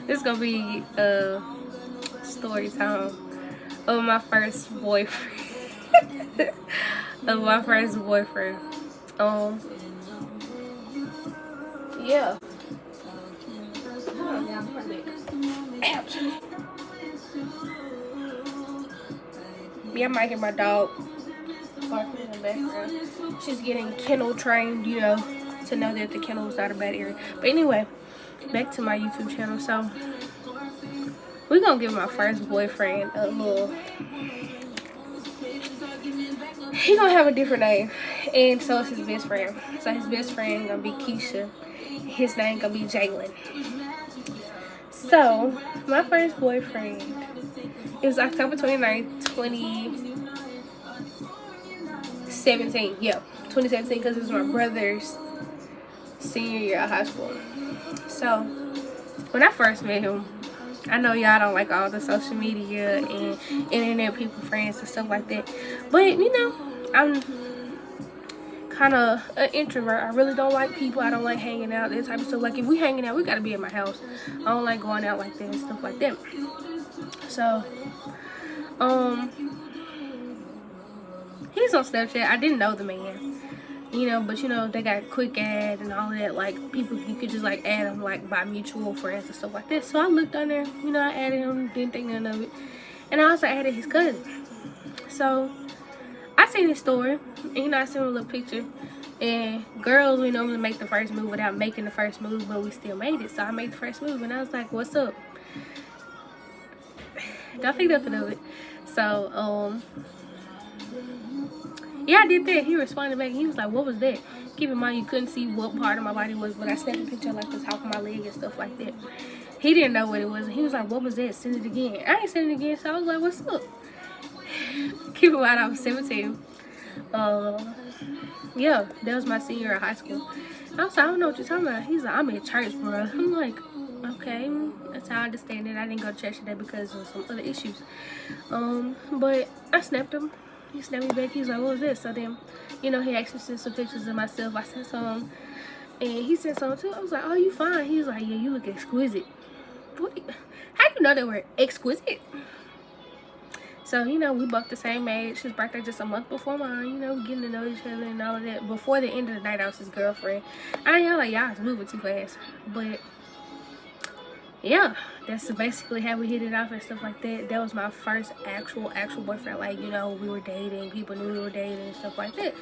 this is gonna be story time of my first boyfriend. Of my first boyfriend. Yeah. Ouch. Yeah, I might hear my dog barking in the background. She's getting kennel trained, you know, to know that the kennel is not a bad area. But anyway, back to my YouTube channel. So we're gonna give my first boyfriend a little, he gonna have a different name, and so is his best friend. So his best friend gonna be Keisha, his name gonna be Jalen. So my first boyfriend, it was October 29th, 2017. Yeah, 2017, because it was my brother's senior year of high school. So when I first met him, I know y'all don't like all the social media and internet people, friends and stuff like that, but you know, I'm kind of an introvert. I really don't like people. I don't like hanging out, that type of stuff. Like if we hanging out, we gotta be at my house. I don't like going out like that and stuff like that. So he's on Snapchat. I didn't know the man, you know, but you know, they got quick add and all of that, like people, you could just like add them like by mutual friends and stuff like that. So I looked on there, you know, I added him, didn't think none of it, and I also added his cousin. So I seen his story, and you know, I sent him a little picture, and girls, we normally make the first move without making the first move, but we still made it. So I made the first move, and I was like, what's up? Don't think nothing of it. So yeah, I did that. He responded back. He was like, what was that? Keep in mind, you couldn't see what part of my body was, but I snapped a picture like the top of my leg and stuff like that. He didn't know what it was. He was like, what was that? Send it again. I ain't send it again, so I was like, what's up? Keep in mind, I was 17. Yeah, that was my senior year of high school. I was like, I don't know what you're talking about. He's like, I'm in church, bro. I'm like, okay, that's how I understand it. I didn't go to church today because of some other issues. But I snapped him. He snapped me back. He's like, what was this? So then, you know, he actually sent some pictures of myself. I sent some, and he sent some too. I was like, oh, you fine? He's like, yeah, you look exquisite. What? How do you know that word, exquisite? So, you know, we both the same age. His birthday just a month before mine. You know, getting to know each other and all of that. Before the end of the night, I was his girlfriend. I ain't like, y'all was moving too fast. But yeah, that's basically how we hit it off and stuff like that. That was my first actual boyfriend. Like, you know, we were dating. People knew we were dating and stuff like that.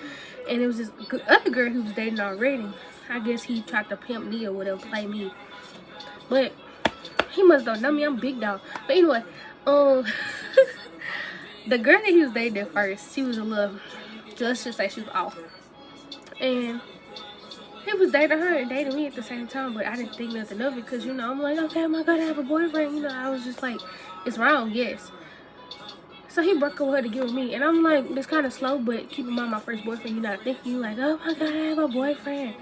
And it was this other girl who was dating already. I guess he tried to pimp me or whatever, play me. But he must don't know me. I'm big dog. But anyway, the girl that he was dating at first, she was a little, let's just say she was off. And he was dating her and dating me at the same time, but I didn't think nothing of it because, you know, I'm like, okay, am I gonna have a boyfriend? You know, I was just like, it's wrong, yes. So he broke up with her to get with me, and I'm like, it's kind of slow, but keep in mind, my first boyfriend, you're not thinking, like, oh my God, I have a boyfriend.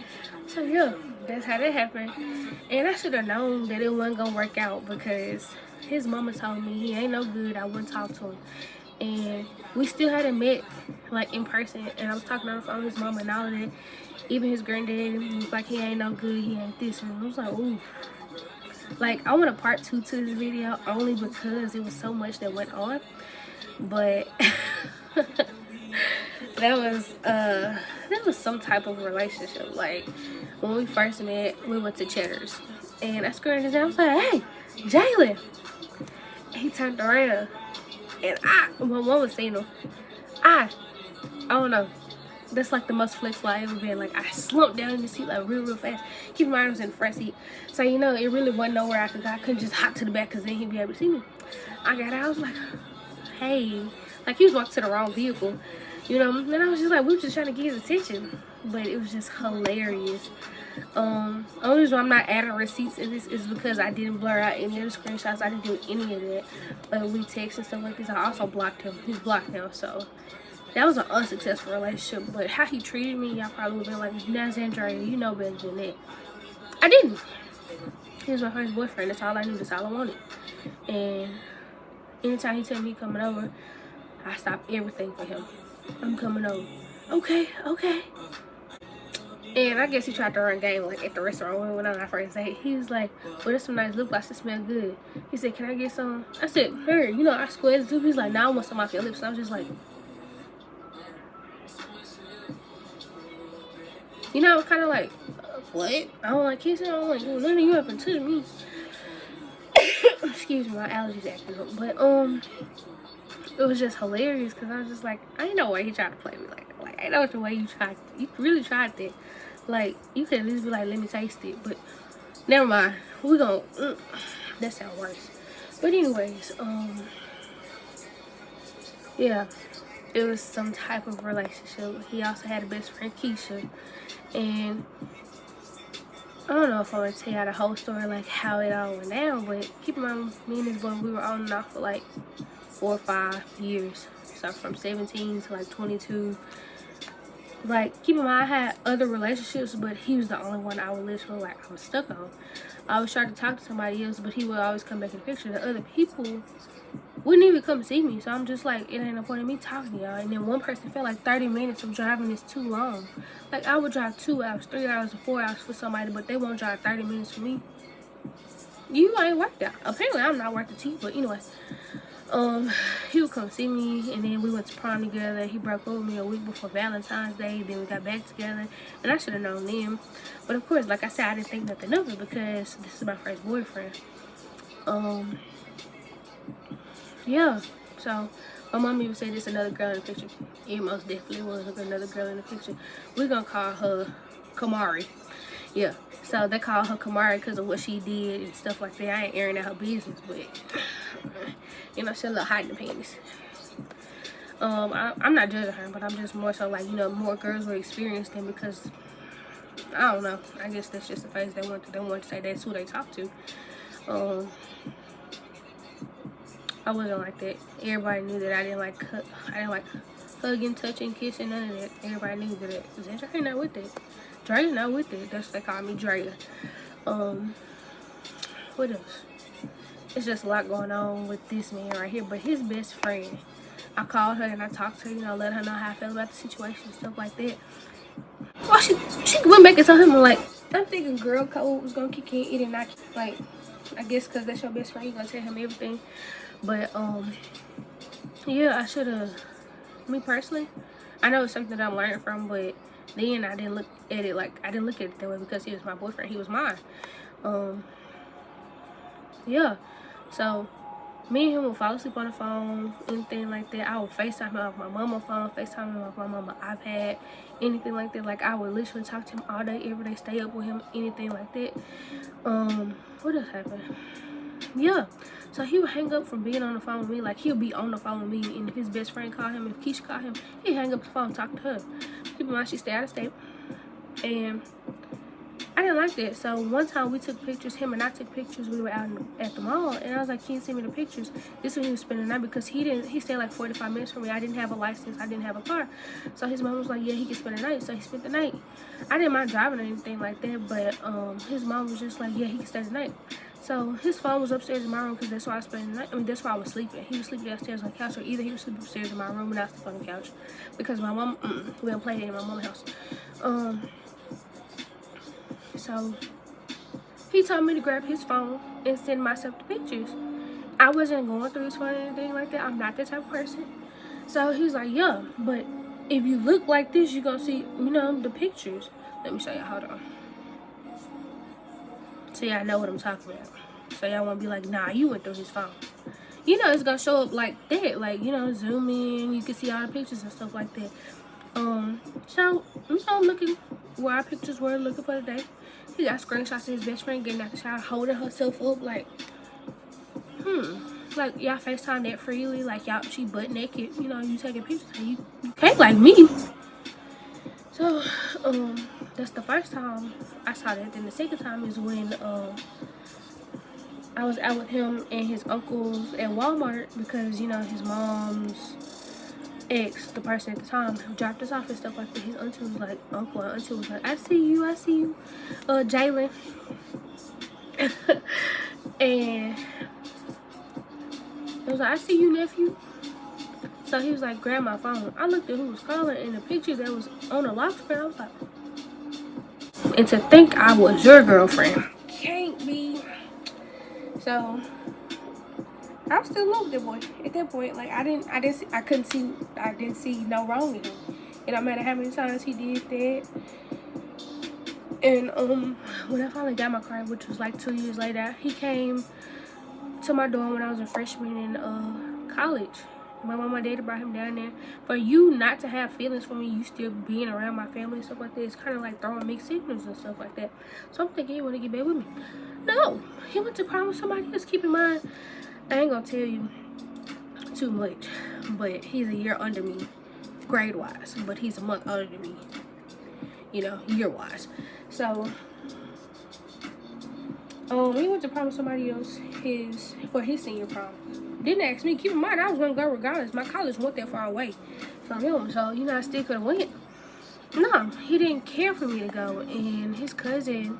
So yeah, that's how that happened. And I should have known that it wasn't gonna work out because his mama told me he ain't no good, I wouldn't talk to him. And we still hadn't met, like, in person, and I was talking on the phone with his mama and all of that. Even his granddad was like, he ain't no good, he ain't this, and I was like, ooh. Like, I want a part 2 to this video only because it was so much that went on. But that was some type of relationship. Like, when we first met, we went to Cheddar's, and I screamed his name. I was like, hey, Jalen. He turned around, and my mom was saying him. I don't know. That's like the most flexible I ever been. Like, I slumped down in the seat like real fast. Keep in mind, I was in the front seat, so you know, it really wasn't nowhere I could go. I couldn't just hop to the back because then he'd be able to see me. I got out, I was like, hey, like he was walking to the wrong vehicle, you know. And I was just like, we were just trying to get his attention, but it was just hilarious. Only reason I'm not adding receipts in this is because I didn't blur out any of the screenshots. I didn't do any of that. But we text and stuff like this. I also blocked him. He's blocked now, so that was an unsuccessful relationship. But how he treated me, y'all probably would have been like, nah, Dréya, you know better than that. I didn't. He was my first boyfriend. That's all I knew. That's all I wanted. And anytime he told me he coming over, I stopped everything for him. I'm coming over. Okay, okay. And I guess he tried to run game like at the restaurant when we went on our first date. He was like, well, there's some nice lip gloss that smell good. He said, can I get some? I said, her, you know, I squared it too. He's like, nah, I want some off your lips. So I was just like, you know, I was kind of like, what? I don't like kissing. I don't like doing none of you happen to me. Excuse me, my allergies acting up. But it was just hilarious because I was just like, I ain't no way he tried to play me like that. Like, I know the way you tried. You really tried that. Like, you could at least be like, let me taste it. But never mind. We gon' that sound worse. But anyways, yeah, it was some type of relationship. He also had a best friend, Keisha, and I don't know if I want to tell y'all the whole story, like how it all went down, but keep in mind, me and this boy, we were on and off for like 4 or 5 years. So from 17 to like 22. Like, keep in mind, I had other relationships, but he was the only one I would literally, like, I was stuck on. I was trying to talk to somebody else, but he would always come back in the picture. The other people wouldn't even come see me, so I'm just like, it ain't no point in me talking to y'all. And then one person felt like 30 minutes of driving is too long. Like, I would drive 2 hours, 3 hours, or 4 hours for somebody, but they won't drive 30 minutes for me. You ain't worked out. Apparently, I'm not worth the tea, but anyway. He would come see me, and then we went to prom together. He broke up with me a week before Valentine's Day. Then we got back together, and I should have known them. But of course, like I said, I didn't think nothing of it because this is my first boyfriend. Yeah. So my mom even said there's another girl in the picture. It most definitely was another girl in the picture. We're gonna call her Kamari. Yeah. So they call her Kamari because of what she did and stuff like that. I ain't airing out her business, but you know, she's a little hot in the panties. I'm not judging her, but I'm just more so like, you know, more girls will experience them because I don't know. I guess that's just the phase they want to say that's who they talk to. I wasn't like that. Everybody knew that I didn't like hugging, touching, kissing, none of that. Everybody knew that. Dréya not with that. Dréya not with that. That's what they call me, Dréya. What else? It's just a lot going on with this man right here. But his best friend, I called her and I talked to her, you know, let her know how I felt about the situation and stuff like that. Well, she went back and told him, like, I'm thinking girl code was gonna kick in, it did not. Like, I guess because that's your best friend, you gonna tell him everything. But yeah, I should have. Me personally, I know it's something that I'm learning from, but then I didn't look at it like I didn't look at it that way because he was my boyfriend, he was mine. Yeah, so me and him would fall asleep on the phone, anything like that. I would FaceTime him off my mama's phone, FaceTime him off my mama's iPad, anything like that. Like, I would literally talk to him all day, every day, stay up with him, anything like that. What else happened? Yeah, so he would hang up from being on the phone with me. Like, he'll be on the phone with me, and if his best friend called him, if Keisha called him, he'd hang up the phone and talk to her. Keep in mind, she stay out of state, and I didn't like that. So one time we took pictures, him and I took pictures. We were out at the mall, and I was like, can you send me the pictures? This is when he was spending the night because he stayed like 45 minutes from me. I didn't have a license, I didn't have a car. So his mom was like, yeah, he can spend the night. So he spent the night. I didn't mind driving or anything like that, but his mom was just like, yeah, he can stay the night. So his phone was upstairs in my room because that's where I spent the night. I mean, that's where I was sleeping. He was sleeping downstairs on the couch, or either he was sleeping upstairs in my room and I sleep on the couch because my mom, we don't play that in my mom's house. So he told me to grab his phone and send myself the pictures. I wasn't going through his phone or anything like that. I'm not that type of person. So he was like, yeah, but if you look like this, you're going to see, you know, the pictures. Let me show y'all. Hold on. So y'all know what I'm talking about. So y'all won't be like, nah, you went through his phone. You know, it's going to show up like that. Like, you know, zoom in. You can see all the pictures and stuff like that. So, you know, looking where our pictures were, looking for the day. He got screenshots of his best friend getting out the shower, holding herself up, like, like, y'all FaceTime that freely, like, y'all, she butt naked, you know, you taking pictures, and you can't like me. So, that's the first time I saw that. Then the second time is when, I was out with him and his uncles at Walmart because, you know, his mom's ex, the person at the time who dropped us off and stuff like that, his auntie was like, uncle and auntie was like, I see you, Jalen. And it was like, I see you, nephew. So he was like, grab my phone. I looked at who was calling, and the picture that was on the lock screen, I was like, and to think I was your girlfriend. Can't be. So I still love that boy at that point. Like I didn't see no wrong in him. It don't matter how many times he did that. And when I finally got my car, which was like 2 years later, he came to my dorm when I was a freshman in college. My mom and daddy brought him down there. For you not to have feelings for me, you still being around my family and stuff like that, it's kind of like throwing mixed signals and stuff like that. So I'm thinking he want to get back with me. No, he went to prom with somebody else. Keep in mind, I ain't gonna tell you too much, but he's a year under me, grade wise, but he's a month older than me, you know, year wise. So he went to prom with somebody else for his senior prom. Didn't ask me. Keep in mind, I was gonna go regardless. My college wasn't that far away from him, so you know I still could have went. No, he didn't care for me to go, and his cousin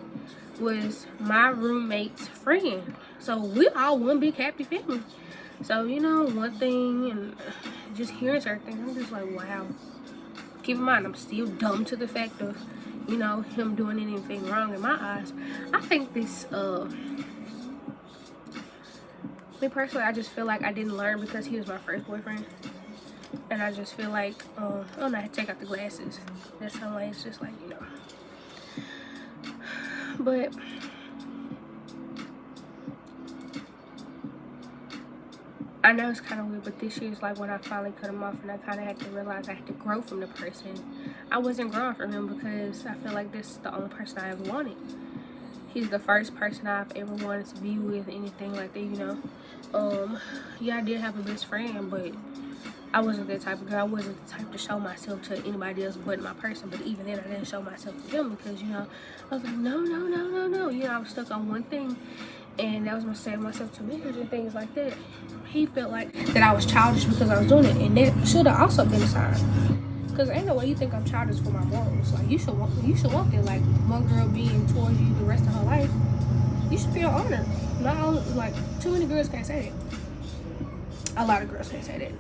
was my roommate's friend. So we all one big happy family. So you know, one thing, and just hearing certain things, I'm just like, wow. Keep in mind, I'm still dumb to the fact of, you know, him doing anything wrong in my eyes. I think this, me personally, I just feel like I didn't learn because he was my first boyfriend. And I just feel like, oh no, I take out the glasses. That's how it's just like, you know. But I know it's kind of weird, but this year is like when I finally cut him off and I kind of had to realize I had to grow from the person. I wasn't growing from him because I feel like this is the only person I ever wanted. He's the first person I've ever wanted to be with, anything like that, you know. Yeah, I did have a best friend, but I wasn't that type of girl. I wasn't the type to show myself to anybody else but my person. But even then, I didn't show myself to him because, you know, I was like, no. You know, I was stuck on one thing. And that was going to save myself to marriage and things like that. He felt like that I was childish because I was doing it. And that should have also been a sign. Because ain't no way you think I'm childish for my morals. Like, you should want that. Like, one girl being towards you the rest of her life, you should feel honored. Not only, like, too many girls can't say that. A lot of girls can't say that.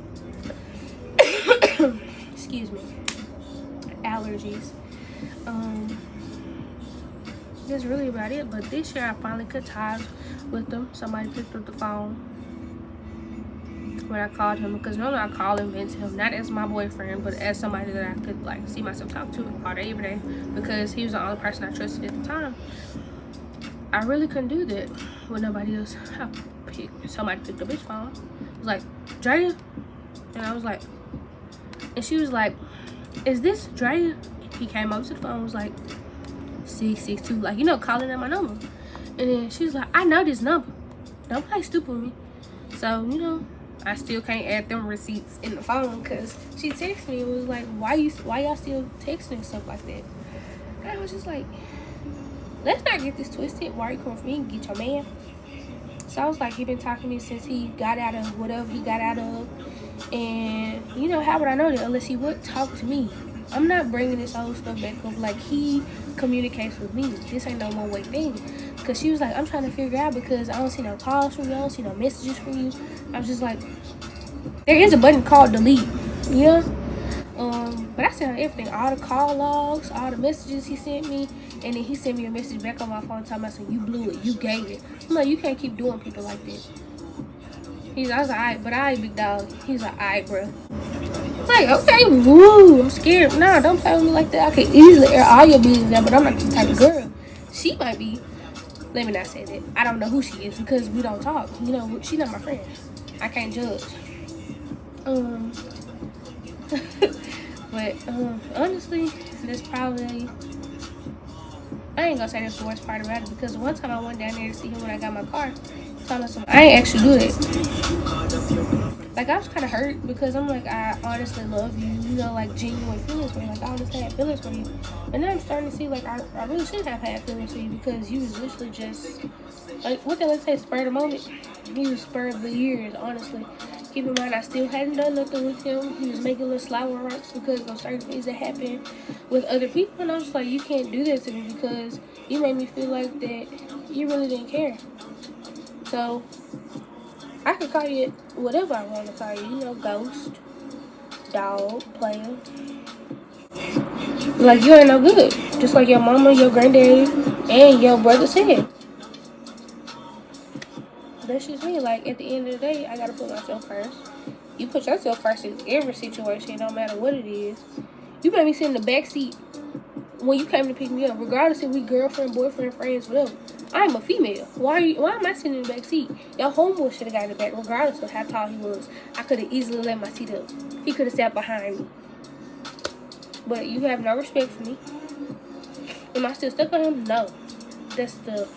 Excuse me. Allergies. That's really about it. But this year I finally cut ties with them. Somebody picked up the phone when I called him, because normally I call him and him, not as my boyfriend, but as somebody that I could like see myself talk to all day every day, because he was the only person I trusted at the time. I really couldn't do that with nobody else. Somebody picked up his phone. It was like, Dréya? And I was like, and she was like, is this Dréya? He came up to the phone and was like, 662, like, you know, calling out my number. And then she was like, I know this number. Don't play stupid with me. So, you know, I still can't add them receipts in the phone because she texted me and was like, why y'all still texting and stuff like that? And I was just like, let's not get this twisted. Why are you coming for me and get your man? So I was like, he been talking to me since he got out of whatever he got out of. And, you know, how would I know that unless he would talk to me? I'm not bringing this old stuff back up. Like, he communicates with me. This ain't no one-way thing. Because she was like, I'm trying to figure out because I don't see no calls from you. I don't see no messages from you. I was just like, there is a button called delete. Yeah. But I sent her everything. All the call logs, all the messages he sent me. And then he sent me a message back on my phone talking about, you blew it. You gave it. I'm like, you can't keep doing people like that. I was like, alright, but alright, big dog. He's like, alright, bro. Like, okay, woo, I'm scared. Nah, don't play with me like that. I could easily air all your business out, but I'm not this type of girl. She might be. Let me not say that. I don't know who she is because we don't talk. You know, she's not my friend. I can't judge. But honestly, that's probably, I ain't gonna say that's the worst part about it, because one time I went down there to see him when I got my car. I ain't actually do it. Like, I was kind of hurt because I'm like, I honestly love you, you know, like genuine feelings for you. Like, I honestly had feelings for you. And now I'm starting to see, like, I really should have had feelings for you because you was literally just, like, what they let's say, spur of the moment. He was spur of the years, honestly. Keep in mind, I still hadn't done nothing with him. He was making little flower rocks because of certain things that happened with other people. And I was like, you can't do that to me because you made me feel like that you really didn't care. So, I could call you whatever I want to call you. You know, ghost, dog, player. Like, you ain't no good. Just like your mama, your granddaddy, and your brother said. That's just me. Like, at the end of the day, I gotta put myself first. You put yourself first in every situation, no matter what it is. You made me sit in the back seat when you came to pick me up, regardless if we girlfriend, boyfriend, friends, whatever. I'm a female. Why am I sitting in the back seat? Your homeboy should have got in the back, regardless of how tall he was. I could have easily let my seat up. He could have sat behind me. But you have no respect for me. Am I still stuck on him? No. That's the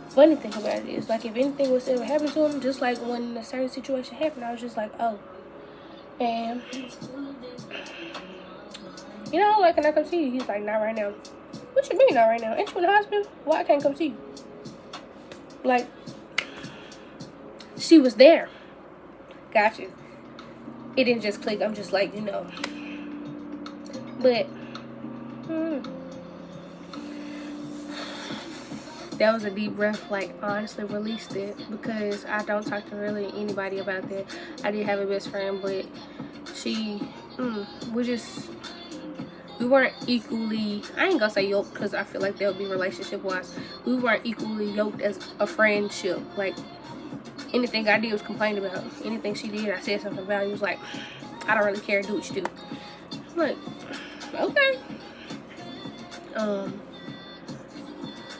funny thing about it is, like, if anything was ever happen to him, just like when a certain situation happened, I was just like, oh. And, you know, like, can I come see you? He's like, not right now. What you mean not right now? Ain't you in the hospital? Why I can't come see you? Like, she was there. Gotcha. It didn't just click. I'm just like, you know. But, that was a deep breath. Like, honestly released it, because I don't talk to really anybody about that. I did have a best friend, but she, we weren't equally, I ain't gonna say yoked, because I feel like that would be relationship wise. We weren't equally yoked as a friendship. Like, anything I did was complained about. Anything she did, I said something about. It was like, I don't really care, do what you do. I'm like, okay.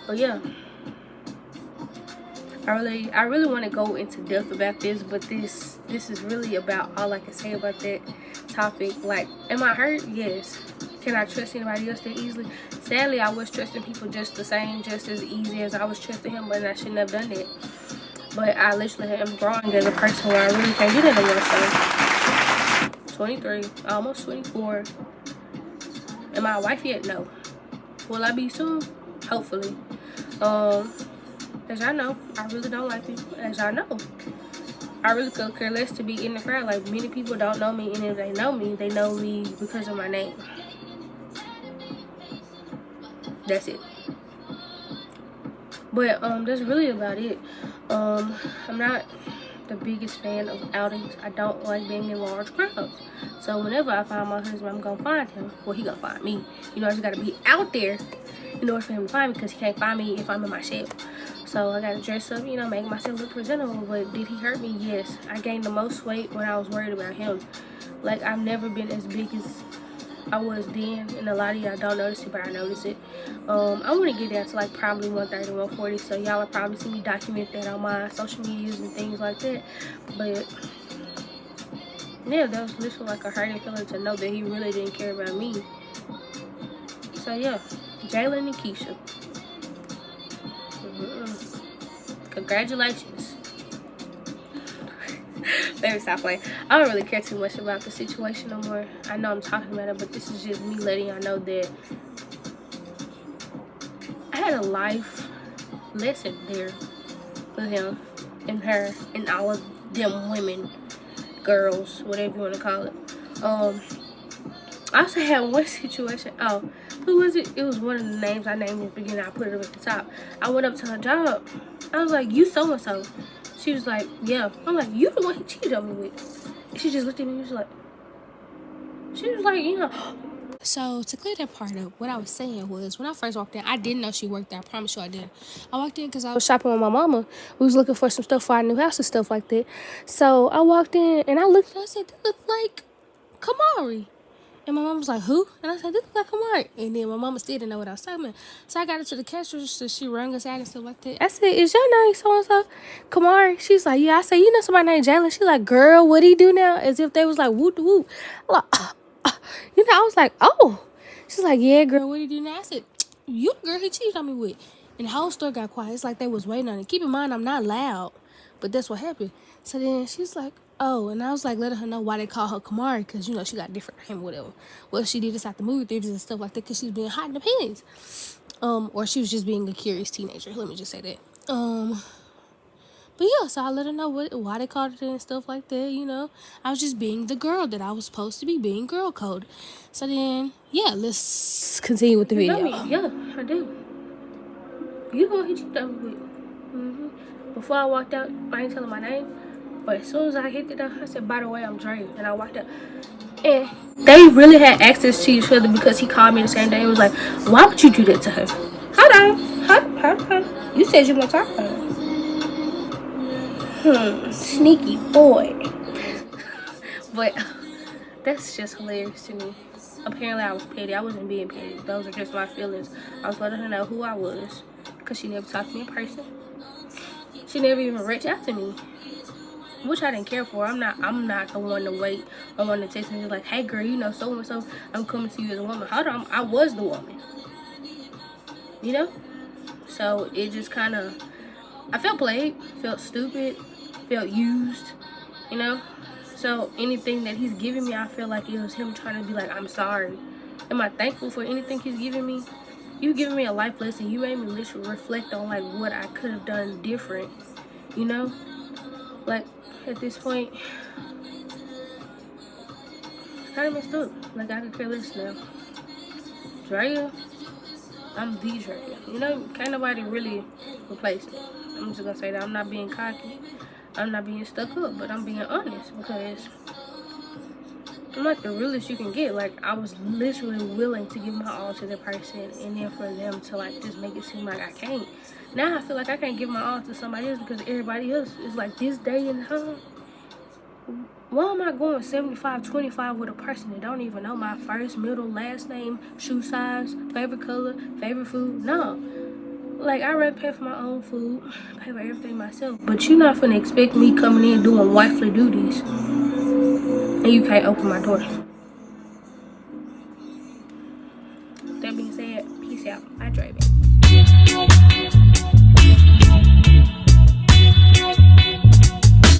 But yeah, I really want to go into depth about this, but this is really about all I can say about that topic. Like, am I hurt? Yes. Can I trust anybody else that easily? Sadly, I was trusting people just the same, just as easy as I was trusting him, but I shouldn't have done that. But I literally am growing as a person where I really can't do that anymore. So, 23, almost 24. Am I a wife yet? No. Will I be soon? Hopefully. As y'all know, I really don't like people. As y'all know, I really could care less to be in the crowd. Like, many people don't know me, and if they know me because of my name. That's it. But that's really about it. I'm not the biggest fan of outings. I don't like being in large crowds. So whenever I find my husband, I'm gonna find him. Well, he gonna find me. You know, I just gotta be out there in order for him to find me, because he can't find me if I'm in my shell. So I gotta dress up, you know, make myself look presentable. But did he hurt me? Yes. I gained the most weight when I was worried about him. Like, I've never been as big as I was then, and a lot of y'all don't notice it, but I notice it. I want to get down to like probably 130, 140, so y'all will probably see me document that on my social medias and things like that. But yeah, that was literally like a hurting feeling to know that he really didn't care about me. So yeah, Jalen and Keisha, congratulations. Baby, stop playing. I don't really care too much about the situation no more. I know I'm talking about it, but this is just me letting y'all know that I had a life lesson there with him and her and all of them women, girls, whatever you want to call it. I also had one situation. Oh, who was it? It was one of the names I named at the beginning. I put it up at the top. I went up to her job. I was like, you so and so. She was like, yeah. I'm like, you the one he cheated on me with. And she just looked at me and she was like, you know. So to clear that part up, what I was saying was, when I first walked in, I didn't know she worked there. I promise you I didn't. I walked in because I was shopping with my mama. We was looking for some stuff for our new house and stuff like that. So I walked in and I looked and I said, this look like Kamari. And my mom was like, who? And I said, this look like Kamari. And then my mama still didn't know what I was talking about. So I got into the cash register. She rang us out and stuff like that. I said, is your name so-and-so Kamari? She's like, yeah. I said, you know somebody named Jalen? She's like, girl, what he do now? As if they was like, whoop, whoop. I'm like, you know, I was like, oh. She's like, yeah, girl, what he do now? I said, you the girl he cheated on me with. And the whole store got quiet. It's like they was waiting on it. Keep in mind, I'm not loud. But that's what happened. So then she's like, oh, and I was like letting her know why they call her Kamari, because, you know, she got different name or whatever. Well, she did this at the movie theaters and stuff like that because she was being hot in the panties. Or she was just being a curious teenager. Let me just say that. But yeah, so I let her know why they called it and stuff like that, you know. I was just being the girl that I was supposed to be, being girl code. So then, yeah, let's continue with the video. Yeah, I do. You know what he cheated on me with. Before I walked out, I ain't telling my name. But as soon as I hit the door, I said, by the way, I'm Dréya. And I walked out. And They really had access to each other because he called me the same day and was like, why would you do that to her? Hold on. Hold on. You said you want to talk about it. Sneaky boy. But that's just hilarious to me. Apparently I was petty. I wasn't being petty. Those are just my feelings. I was letting her know who I was. Because she never talked to me in person. She never even reached out to me. Which I didn't care for. I'm not the one to wait. I want to text me like, hey girl, you know, so and so, I'm coming to you as a woman. Hold on, I was the woman. You know? So it just kind of, I felt played, felt stupid, felt used, you know? So anything that he's giving me, I feel like it was him trying to be like, I'm sorry. Am I thankful for anything he's giving me? You giving me a life lesson. You made me literally reflect on like what I could have done different, you know? Like, at this point, it's kind of messed up. Like, I could care less now. Dréya, I'm the Dréya. You know, can't nobody really replace me. I'm just gonna say that. I'm not being cocky. I'm not being stuck up, but I'm being honest because I'm like the realest you can get. Like, I was literally willing to give my all to the person, and then for them to like just make it seem like I can't. Now I feel like I can't give my all to somebody else because everybody else is like this day and time. Why am I going 75-25 with a person that don't even know my first, middle, last name, shoe size, favorite color, favorite food? No. Like, I'd rather pay for my own food, pay for everything myself. But you're not finna expect me coming in doing wifely duties and you can't open my door.